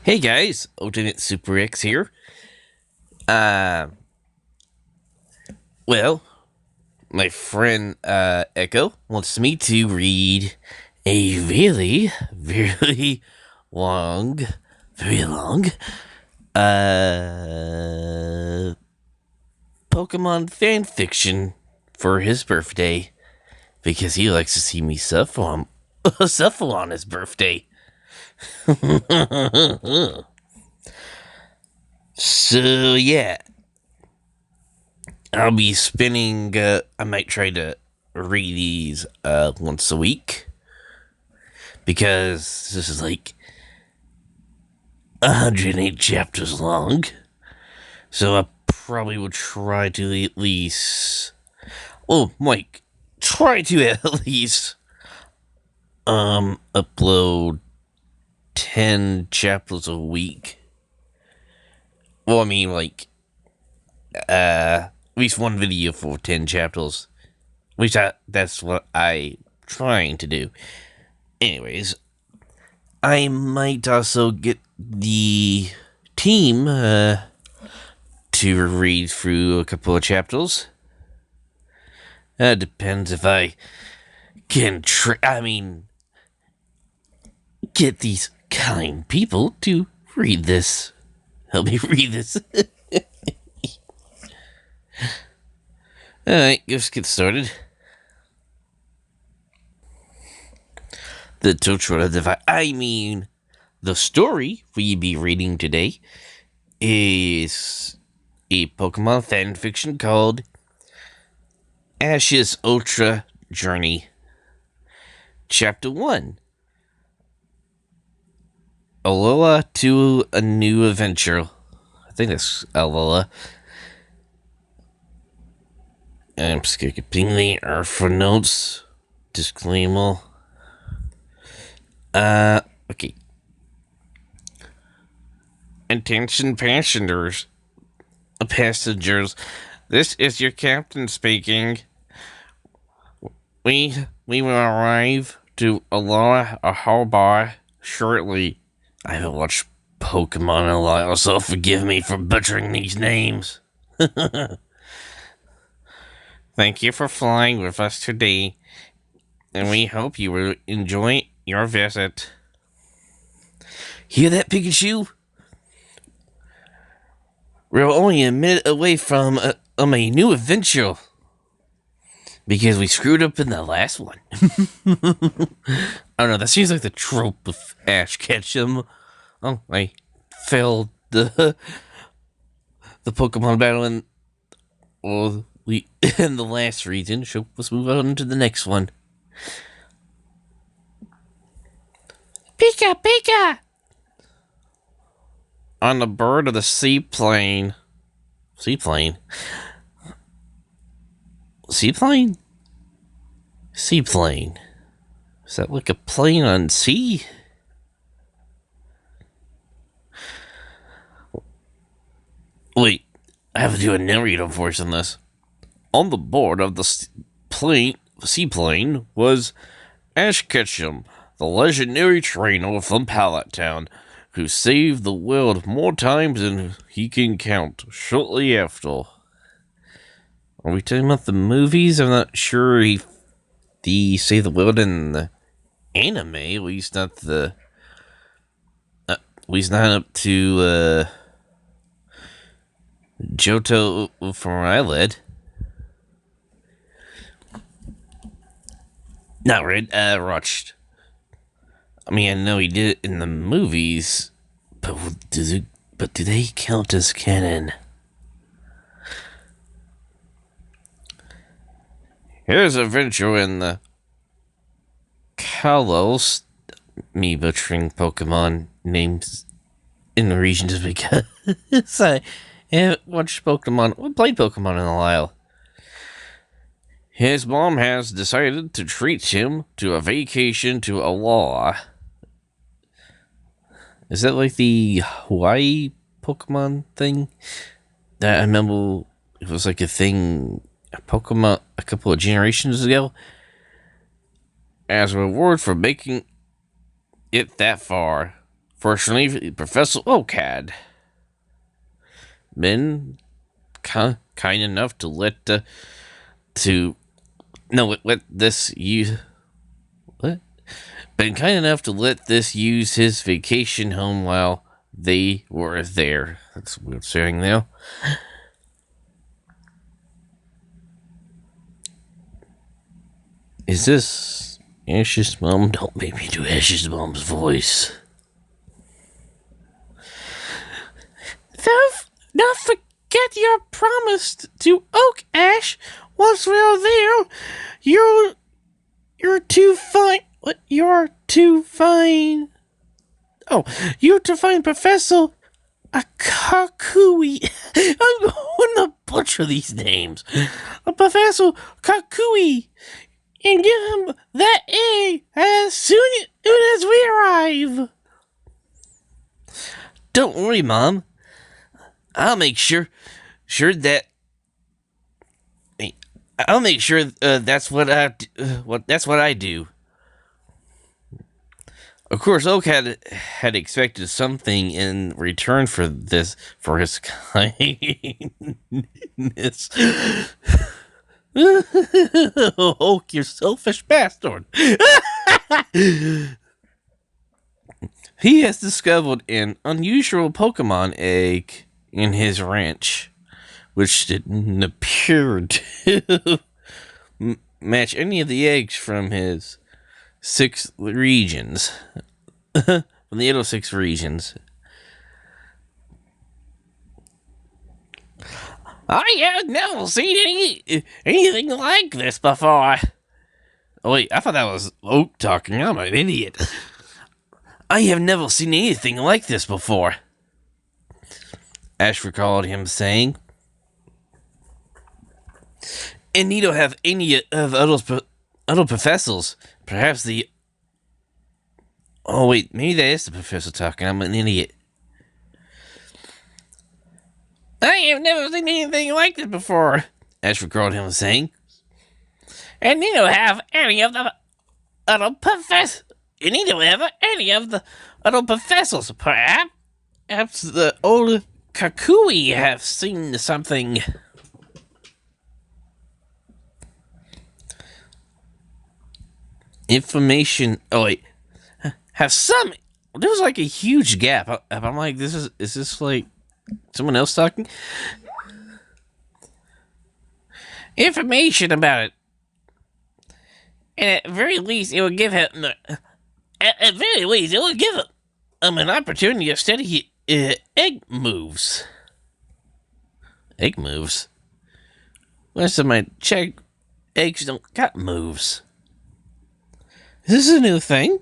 Hey guys, Ultimate Super X here. Uh, well, my friend Echo wants me to read a really long, very long, uh, Pokemon fan fiction for his birthday because he likes to see me suffer on, suffer on his birthday. So yeah, I'll be spinning. I might try to read these once a week because this is like 108 chapters long. So I probably will try to at least. Oh, Mike, try to at least upload 10 chapters a week. Well, I mean like at least one video for 10 chapters. At least that's what I trying to do. Anyways, I might also get the team to read through a couple of chapters. Depends if I can. Get these kind people to read this. Help me read this. All right, let's get started. The tutorial device. The story we be reading today is a Pokemon fan fiction called Ash's Ultra Journey. Chapter 1. Alola to a new adventure. I think that's Alola. I'm skipping the Alpha notes. Disclaimer. Okay. Attention passengers. This is your captain speaking. We will arrive to Alola Ahobar shortly. I haven't watched Pokemon in a while, so forgive me for butchering these names. Thank you for flying with us today, and we hope you will enjoy your visit. Hear that, Pikachu? We're only a minute away from a new adventure. Because we screwed up in the last one. I don't know, that seems like the trope of Ash Ketchum. Oh, I failed the Pokemon battle in in the last region. So let's move on to the next one. Pika Pika! On the bird of the seaplane. Seaplane? Seaplane? Seaplane. Is that like a plane on sea? Wait, I have to do a narrator voice on this. On the board of the seaplane was Ash Ketchum, the legendary trainer from Pallet Town, who saved the world more times than he can count. Shortly after, are we talking about the movies? I'm not sure if he saved the world in the anime. At least not the. At least not up to Johto from where I led. Not read, watched. I mean, I know he did it in the movies, but do they count as canon? Here's a adventure in the Kalos. Me butchering Pokemon names in the region just because I haven't watched Pokemon. I played Pokemon in a while. His mom has decided to treat him to a vacation to Alola. Is that like the Hawaii Pokemon thing? That I remember it was like a thing, a Pokemon a couple of generations ago. As a reward for making it that far Fortunately, Professor Oak had been kind enough to let this use what been kind enough to let this use his vacation home while they were there. That's what I'm saying now. Is this Ash's mom? Don't make me do Ash's mom's voice. Don't forget your promise to Oak, Ash. Once we're there, you're too fine. What? You're too fine. Oh, you're to find Professor Kakui. I'm going to butcher these names. Professor Kakui. And give him that egg as soon as we arrive. Don't worry, Mom. I'll make sure that I'll make sure that's what I do. Of course, Oak had expected something in return for his kindness. Oak, you selfish bastard. He has discovered an unusual Pokemon egg in his ranch, which didn't appear to match any of the eggs from his 6 regions. From the 806 regions. I have never seen anything like this before. Oh wait, I thought that was Oak talking. I'm an idiot. I have never seen anything like this before. Ash recalled him saying. And need to have any of other professors. Perhaps the... Oh wait, maybe that is the professor talking. I'm an idiot. I have never seen anything like this before, Ash recalled him saying. And need to have any of the other professors. You need to have any of the other professors. Perhaps the old Kakui have seen something. Information. Oh wait, have some. There was like a huge gap. I'm like, is this like someone else talking? Information about it. And at very least, it would give him. At very least, it would give him an opportunity to study egg moves. Egg moves. Last time I checked, eggs don't got moves. Is this a new thing?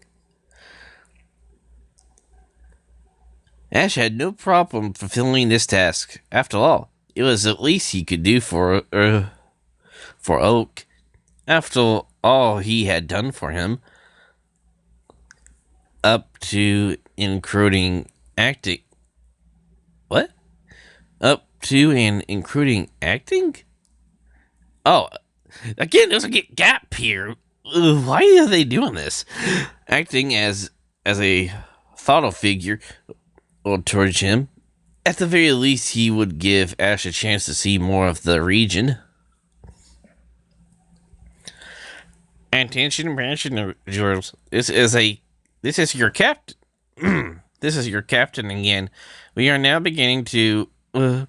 Ash had no problem fulfilling this task. After all, it was the least he could do for Oak. After all he had done for him, up to including acting. What? Up to and including acting? Oh, again, there's a gap here. Why are they doing this? Acting as a father figure towards him. At the very least, he would give Ash a chance to see more of the region. Attention, individuals. This is your captain. This is your captain again. We are now beginning to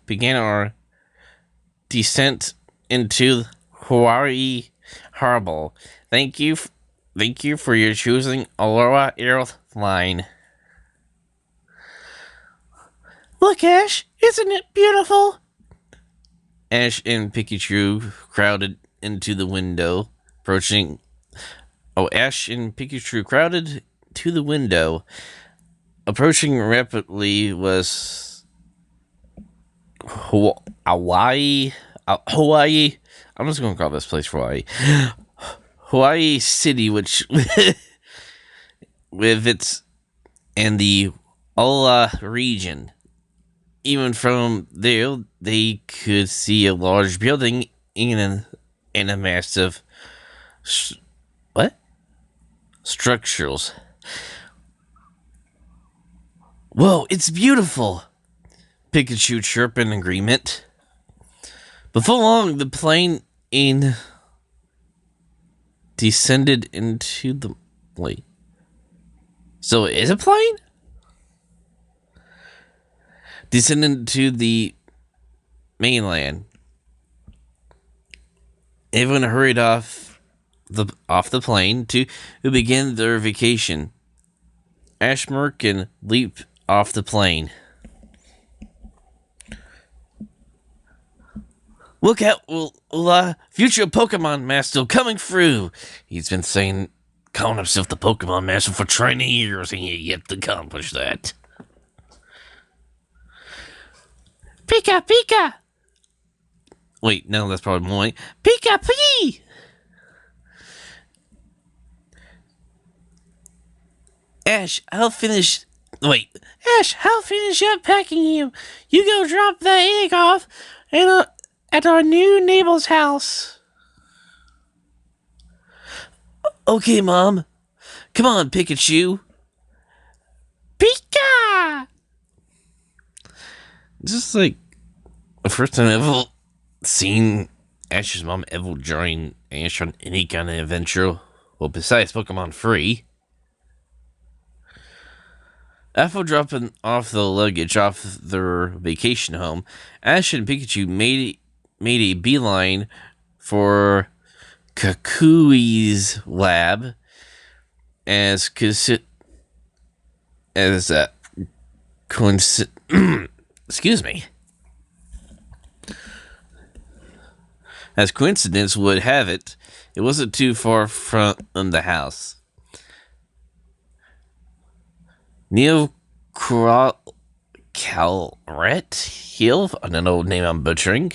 begin our descent into Hawaii Harbor. Thank you for your choosing Aloha Airline. Look, Ash, isn't it beautiful? Ash and Pikachu crowded into the window, approaching. Oh, Ash and Pikachu crowded to the window. Approaching rapidly was Hawaii. Hawaii. I'm just going to call this place Hawaii. Hawaii City, which with its and the Ola region. Even from there, they could see a large building and a massive structures. Whoa, it's beautiful! Pikachu chirped in agreement. Before long, the plane descended into the... Wait. So it is a plane? Descended into the mainland. Everyone hurried off the plane to begin their vacation. Ashmerkin leaped off the plane. Look out, future Pokemon Master coming through. He's been calling himself the Pokemon Master for 20 years, and he yet to accomplish that. Pika, Pika! Wait, no, that's probably more like, Pika, Pee! Ash, I'll finish up packing you. You go drop that egg off at our new neighbor's house. Okay, Mom. Come on, Pikachu. Pika! Just like the first time I've ever seen Ash's mom ever join Ash on any kind of adventure. Well, besides Pokemon Free. After dropping off the luggage off their vacation home, Ash and Pikachu made a beeline for Kakui's lab as excuse me. As coincidence would have it, it wasn't too far from the house. Neo Calret Hill, I don't know what name I'm butchering.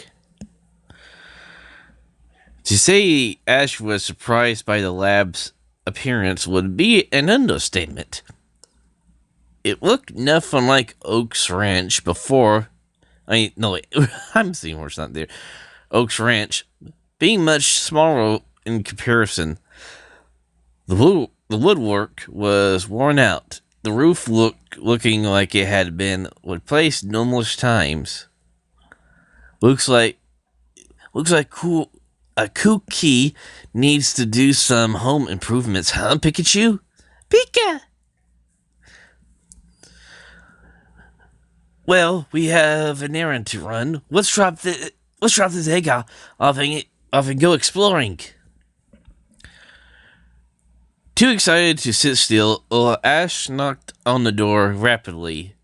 To say Ash was surprised by the lab's appearance would be an understatement. It looked nothing like Oak's Ranch before. I'm seeing what's not there. Oak's Ranch, being much smaller in comparison. The woodwork was worn out. The roof looking like it had been replaced numerous times. Looks like Kooky needs to do some home improvements, huh, Pikachu? Pika! Well, we have an errand to run. Let's drop this egg off and go exploring. Too excited to sit still, Ash knocked on the door rapidly.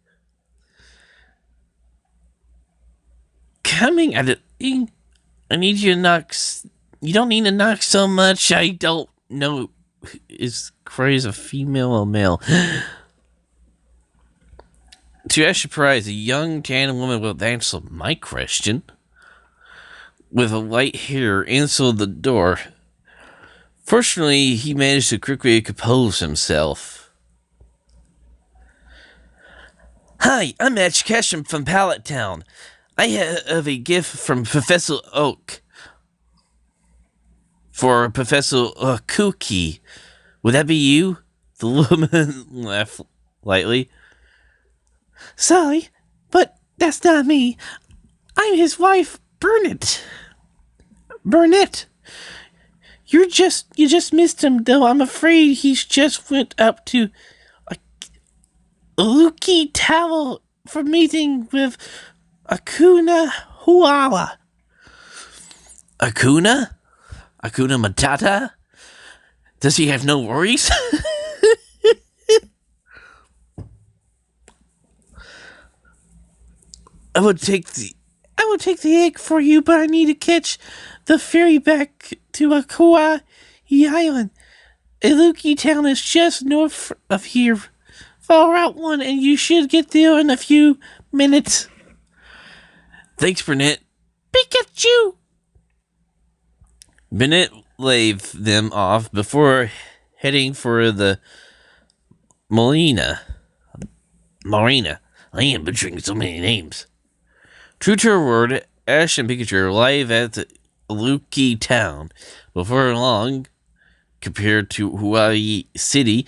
Coming at it. I need you to knock. You don't need to knock so much. I don't know. Is Craze a female or male? To Ash's surprise, a young tan woman will answer my question. With a light hair answered the door. Fortunately, he managed to quickly compose himself. Hi, I'm Ash Ketchum from Pallet Town. I have a gift from Professor Oak for Professor Kooky. Would that be you? The woman laughed lightly. Sorry, but that's not me. I'm his wife, Burnett. You just missed him, though. I'm afraid he's just went up to Luki Tower for meeting with Akuna Huala. Akuna Matata? Does he have no worries? I would take the egg for you, but I need to catch the ferry back to Akua Island. Iluki Town is just north of here. Follow Route 1 and you should get there in a few minutes. Thanks, Burnett. Pikachu! Burnett waved them off before heading for the Marina. I am butchering so many names. True to her word, Ash and Pikachu arrive at the Luki Town before long. Compared to Hawaii City,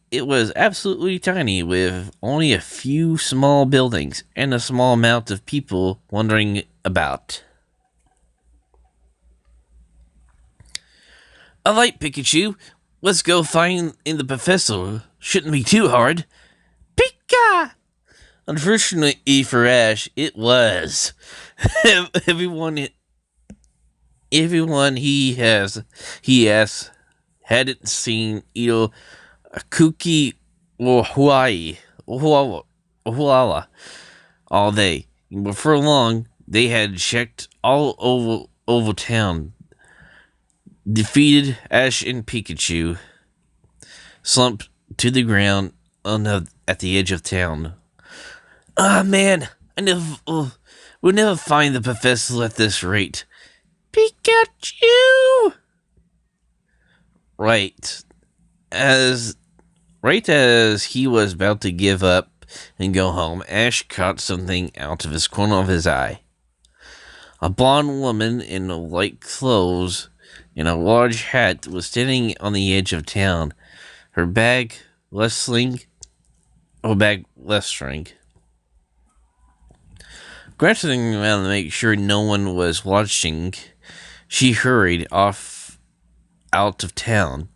it was absolutely tiny, with only a few small buildings and a small amount of people wandering about. All right, Pikachu, let's go find the professor. Shouldn't be too hard. Pika! Unfortunately for Ash, it was. everyone he has hadn't seen either Kuki or Huala all day. Before long, they had checked all over town. Defeated, Ash and Pikachu slumped to the ground at the edge of town. Ah, man, we'll never find the professor at this rate. Pikachu! Right as he was about to give up and go home, Ash caught something out of his corner of his eye. A blonde woman in light clothes and a large hat was standing on the edge of town, her bag less string. Glancing around to make sure no one was watching, she hurried off out of town.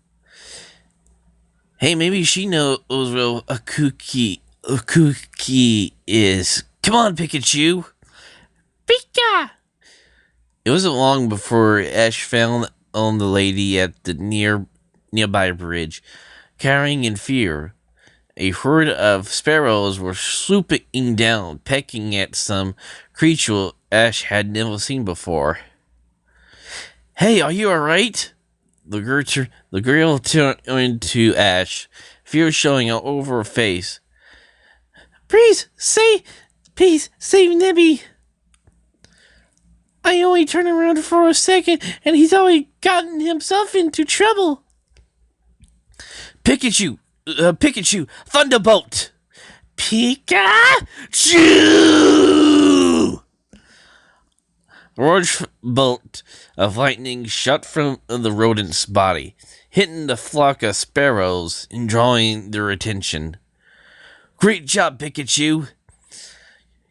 Hey, maybe she knows where a cookie is. Come on, Pikachu! Pika! It wasn't long before Ash found on the lady at the nearby bridge, cowering in fear. A herd of sparrows were swooping down, pecking at some creature Ash had never seen before. Hey, are you alright? The girl turned to Ash, fear showing all over her face. Please, save Nebby. I only turned around for a second, and he's already gotten himself into trouble. Pikachu, Thunderbolt! Pikachu! A large bolt of lightning shot from the rodent's body, hitting the flock of sparrows and drawing their attention. Great job, Pikachu!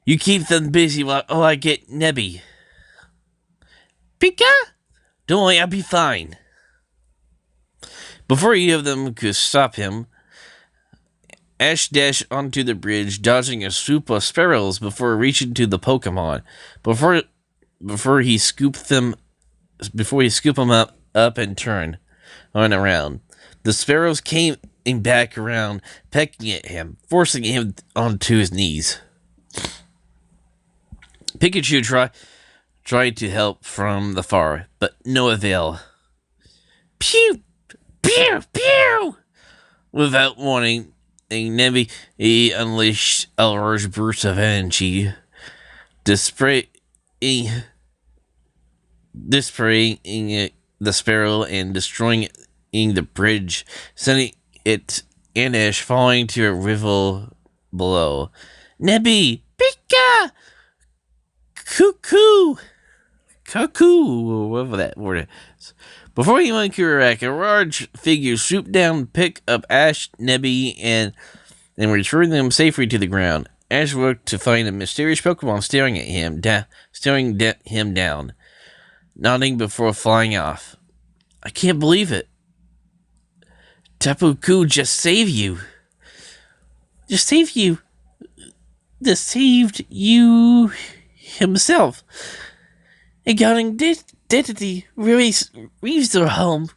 You keep them busy while I get Nebby. Pika? Don't worry, I'll be fine. Before either of them could stop him, Ash dashed onto the bridge, dodging a swoop of sparrows before reaching to the Pokemon. Before he scooped them up and turned around. The sparrows came back around, pecking at him, forcing him onto his knees. Pikachu tried to help from the far, but no avail. Pew! Pew! Pew! Without warning, Nebby unleashed a large burst of energy, displaying the sparrow and destroying the bridge, sending it and Ash falling to a river below. Nebby! Pika! Cuckoo! Or whatever that word is. Before anyone could react, a large figure swooped down, picked up Ash, Nebby, and returned them safely to the ground. Ash looked to find a mysterious Pokemon staring him down, nodding before flying off. I can't believe it. Tapu Koo just saved you. Just saved you himself. A guarding identity really leaves their home.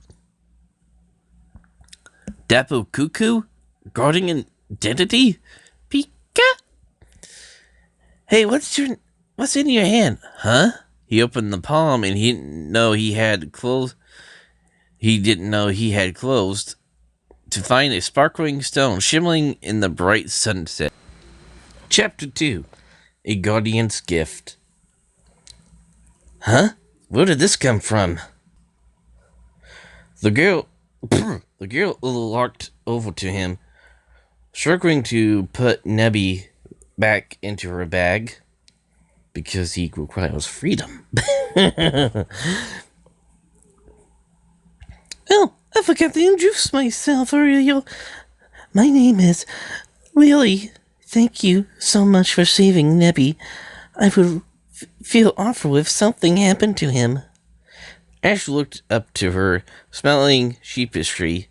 Tapu Koo? Guarding an identity? Pika? Hey, what's in your hand? Huh? He opened the palm and he didn't know he had closed to find a sparkling stone shimmering in the bright sunset. Chapter 2. A Guardian's Gift. Huh? Where did this come from? The girl walked over to him, struggling to put Nebby back into her bag because he requires freedom. Oh, I forgot to introduce myself earlier. My name is... Really, thank you so much for saving Nebby. I would feel awful if something happened to him. Ash looked up to her, smiling sheepishly.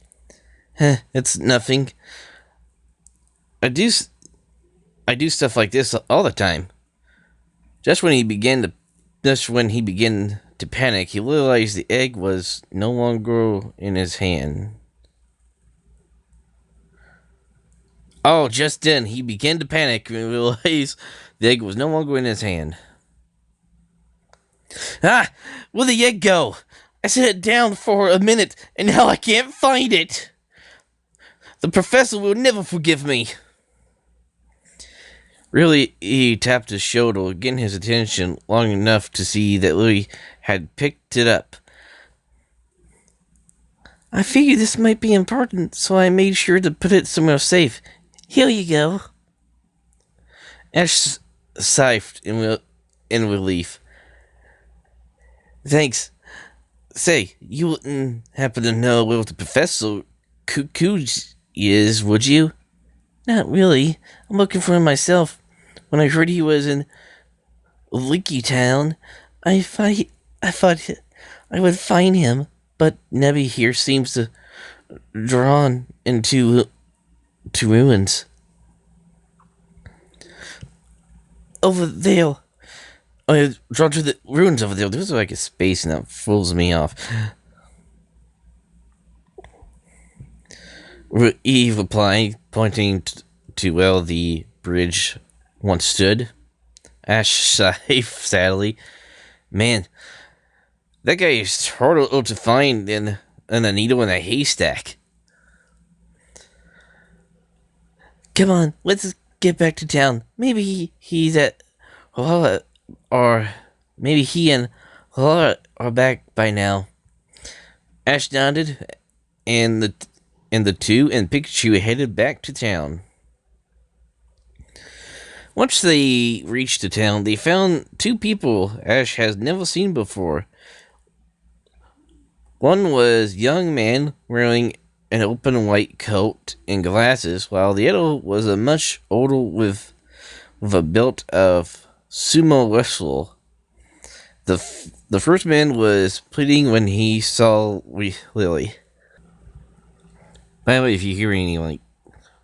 It's nothing. I do stuff like this all the time. Just when he began to panic, he realized the egg was no longer in his hand. Oh, just then he began to panic and realized the egg was no longer in his hand. Ah! Where'd the egg go? I set it down for a minute and now I can't find it. The professor will never forgive me. Really, he tapped his shoulder, getting his attention long enough to see that Louis had picked it up. I figured this might be important, so I made sure to put it somewhere safe. Here you go. Ash sighed in relief. Thanks. Say, you wouldn't happen to know where the Professor Cuckoo is, would you? Not really. I'm looking for him myself. When I heard he was in Leaky Town, I thought I would find him, but Nebby here seems to drawn into ruins. Over there. Oh, drawn to the ruins over there. There's like a space and that fools me off. Eve replied, pointing to where the bridge once stood. Ash sighed sadly. Man, that guy is harder to find than a needle in a haystack. Come on, let's get back to town. Maybe he's at Laura, or maybe he and Laura are back by now. Ash nodded, and the two and Pikachu headed back to town. Once they reached the town, they found two people Ash has never seen before. One was a young man wearing an open white coat and glasses, while the other was a much older with a build of sumo wrestler. The first man was pleading when he saw Lily. By the way, if you hear any like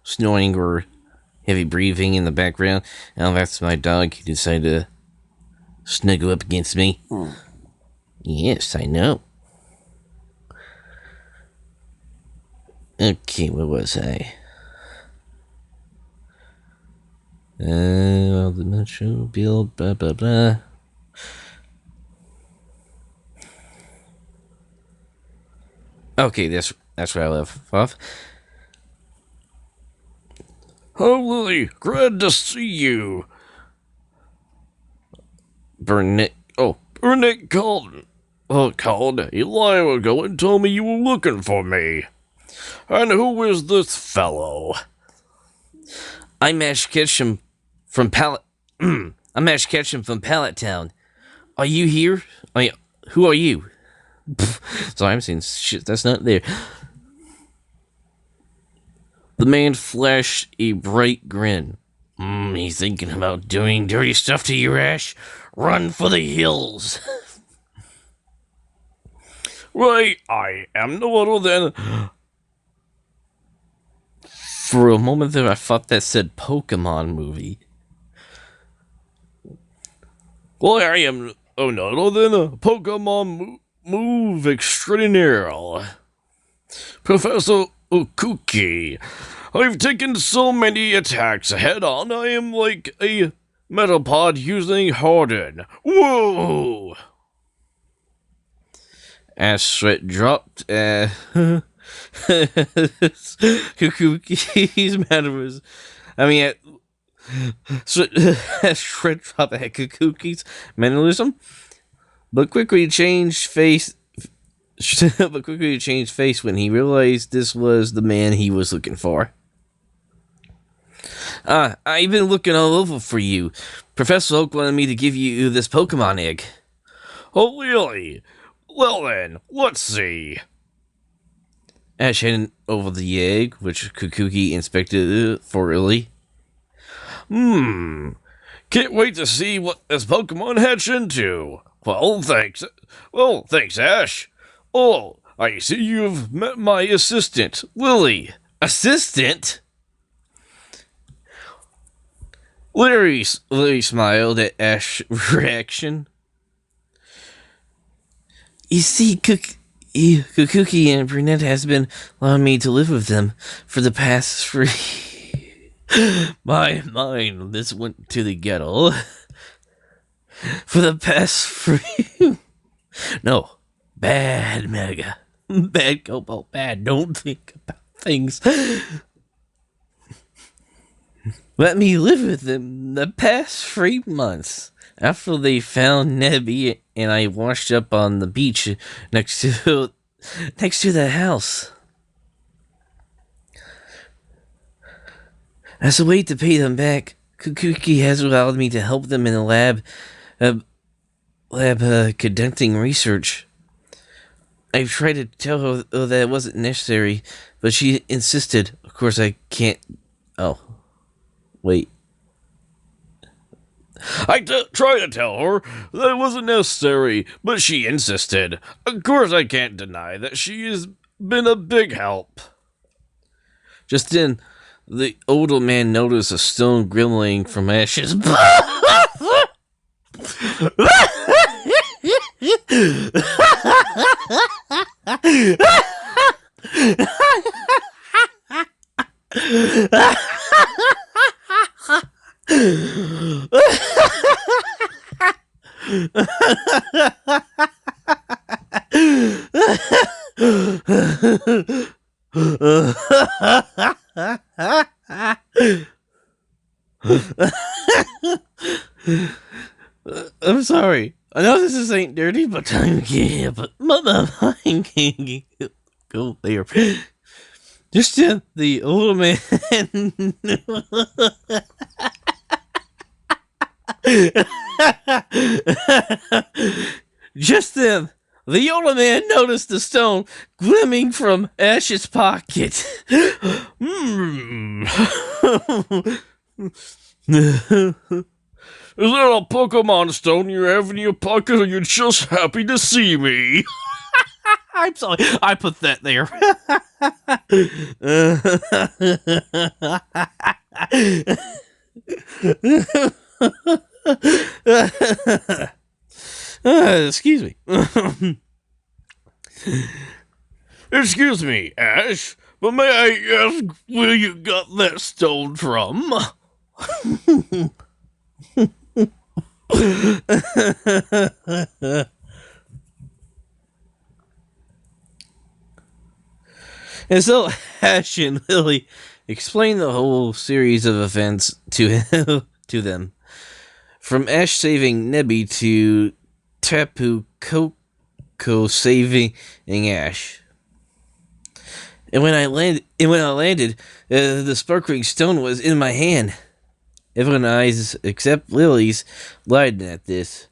snoring or heavy breathing in the background, that's my dog. He decided to snuggle up against me. Yes, I know. Okay, where was I? Well, the metro build, blah blah blah. Okay, that's where I left off. Oh, Lily, glad to see you. Burnett called a while ago and told me you were looking for me. And who is this fellow? I'm Ash Ketchum from Pallet. I'm Ash Ketchum from Pallet Town. Are you here? Who are you? Sorry, I'm saying shit that's not there. The man flashed a bright grin. He's thinking about doing dirty stuff to you, Ash. Run for the hills. Why, I am no other than... For a moment there, I thought that said Pokemon movie. Well, I am no other than a Pokemon move extraordinaire. Professor Ukuki. I've taken so many attacks head on, I am like a Metapod using Harden. Whoa! As sweat dropped, Kukuki's mannerism. Sweat dropped at Kukuki's mannerism, but quickly changed face when he realized this was the man he was looking for. I've been looking all over for you. Professor Oak wanted me to give you this Pokemon egg. Oh, really? Well then, let's see. Ash handed over the egg, which Kukuki inspected thoroughly. Can't wait to see what this Pokemon hatch into. Well, thanks. Well, thanks, Ash. Oh, I see you've met my assistant, Lily. Assistant? Larry smiled at Ash's reaction. You see, Kukuki and Brunette has been allowing me to live with them for the past 3... My mind, this went to the ghetto. For the past 3... No, bad Mega. Bad Cobalt, bad. Don't think about things. Let me live with them the past 3 months. After they found Nebby and I washed up on the beach next to the house. As a way to pay them back, Kukuki has allowed me to help them in the lab conducting research. I've tried to tell her that it wasn't necessary, but she insisted. Of course, I can't... Oh. Wait. I tried to tell her that it wasn't necessary, but she insisted. Of course, I can't deny that she has been a big help. Just then, the older man noticed a stone glimmering from Ash's I'm sorry. I know this ain't dirty, but I can't. But I can't go there. Just then, the older man. Just then, the older man noticed the stone glimmering from Ash's pocket. Is that a Pokemon stone you have in your pocket, or you're just happy to see me? I'm sorry, I put that there. Excuse me. Excuse me, Ash, but may I ask where you got that stone from? And so Ash and Lily explained the whole series of events to them. From Ash saving Nebby to Tapu Koko saving Ash. And when I landed, the sparkling stone was in my hand. Everyone's eyes, except Lily's, lied at this.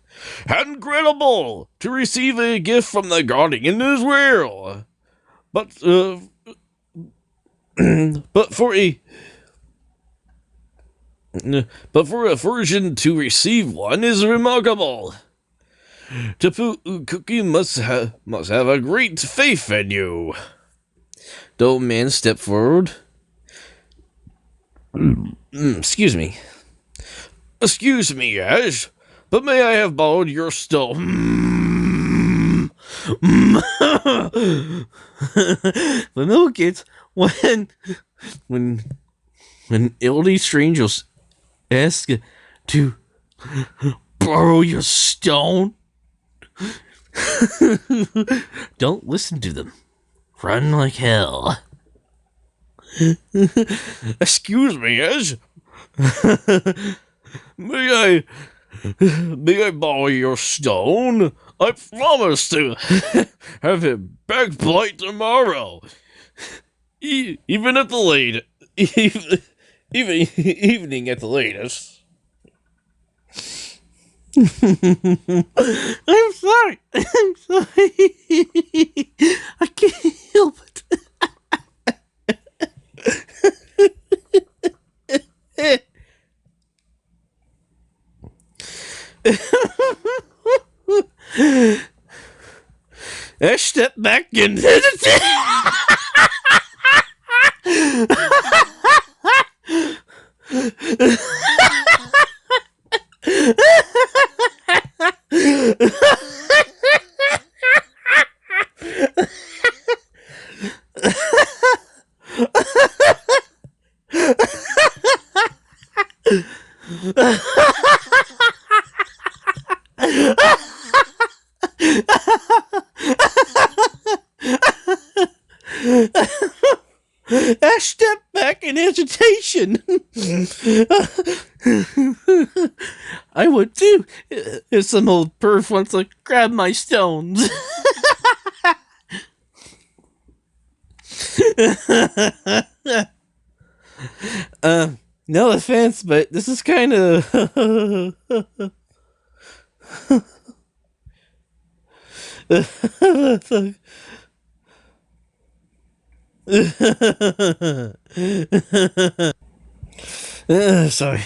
Incredible! To receive a gift from the Guardian as well. But for a version to receive one is remarkable. Tapu Cookie must have a great faith in you. The old man stepped forward. Excuse me. Excuse me, Ash, but may I have borrowed your stone? Vanilla kids, when elderly strangers ask to borrow your stone, don't listen to them. Run like hell. Excuse me, Ash. May I borrow your stone? I promise to have it back by tomorrow. Even at the late, evening at the latest. I'm sorry. I can't help it. I step back and hesitate. I step back in hesitation. I would too if some old perv wants to grab my stones. No offense, but this is kind of. Sorry.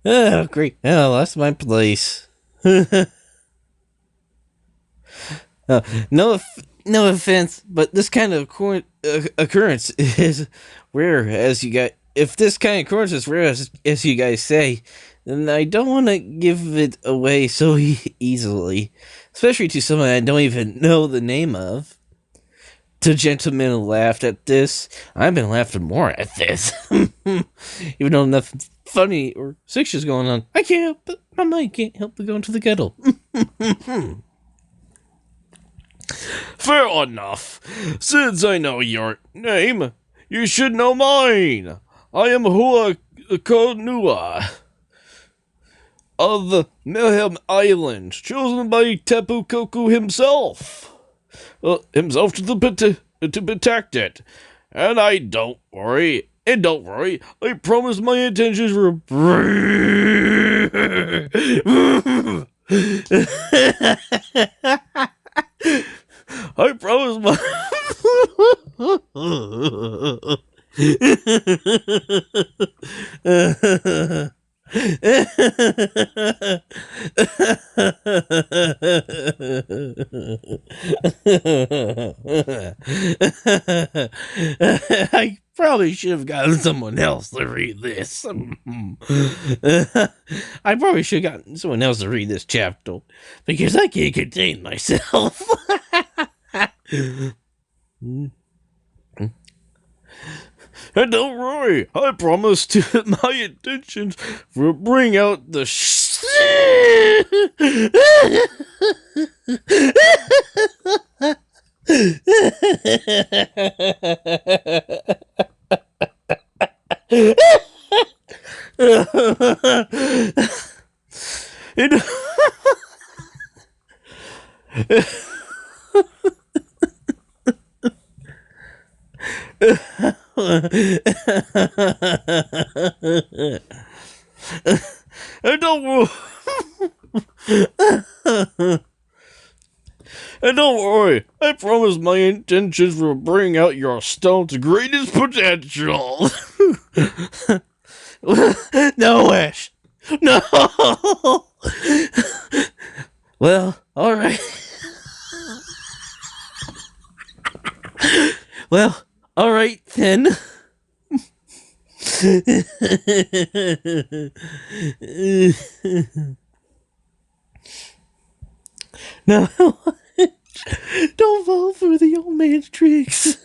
Oh, great. Oh, I lost my place. No offense, but this kind of occurrence is rare, as you guys. If this kind of occurrence is rare, as you guys say, then I don't want to give it away so easily, especially to someone I don't even know the name of. The gentleman laughed at this. I've been laughing more at this, even though nothing funny or sexual is going on. I can't, but my mind can't help but go into the kettle. Fair enough. Since I know your name, you should know mine. I am Hua Konua of the Mayhem Island, chosen by Tapu Koku himself. Himself to protect it. And don't worry, I promise my intentions were I promise my I probably should have gotten someone else to read this. I probably should have gotten someone else to read this chapter because I can't contain myself. And don't worry, I promise to my intentions will bring out the And don't worry. And don't worry, I promise my intentions will bring out your stone's greatest potential. No, Ash. No. Well, all right. Well, all right then. No, don't fall for the old man's tricks.